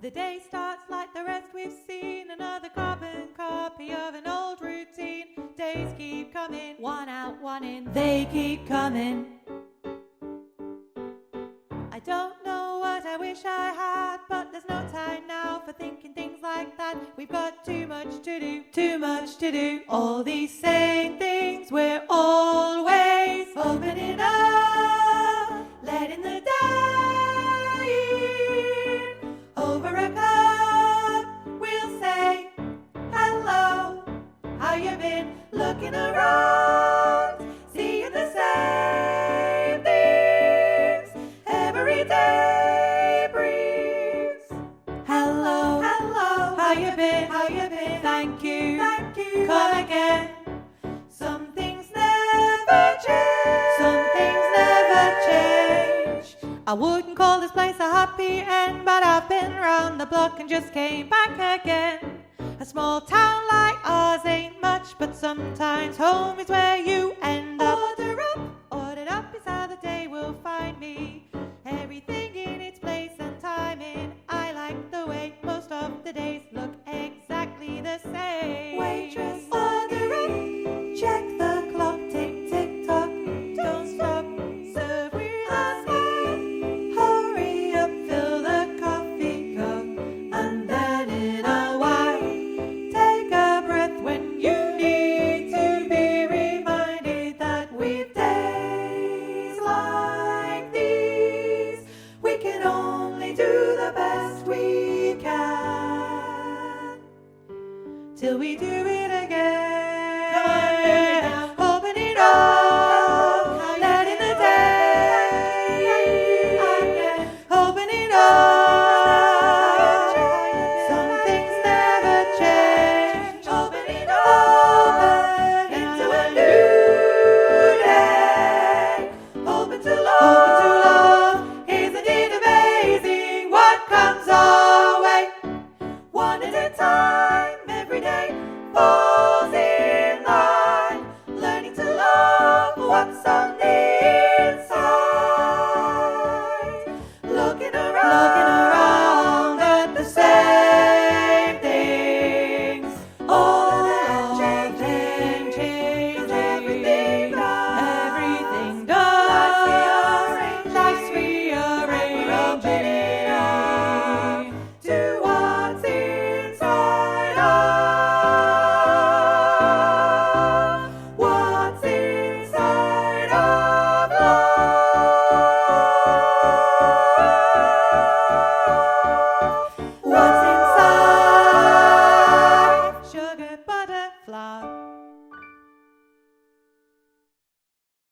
The day starts like the rest we've seen, another carbon copy of an old routine. Days keep coming, one out, one in, they keep coming. I don't know what I wish I had, but there's no time now for thinking things like that. We've got too much to do, too much to do. All these same things, we're always opening up, letting the day in. Over a cup, we'll say hello. How you been? Looking around, seeing the same things every day brings. Hello, hello. How you been? How you been? Thank you, thank you. Come again. Some things never change. Some things never change. I wouldn't call this place a happy end, but I've been round the block and just came back again. A small town like ours ain't much, but sometimes home is where you end up. Ordered up is how the day will find me. Everything in its place and timing. I like the way most of the days look exactly the same. Waitress, order up, check the clock, tick, tick, tock, don't stop, serve with a smile. Hurry up, fill the coffee cup, and then in a while, take a breath when you need to be reminded that with days like these, we can only do the best we can, till we do it again.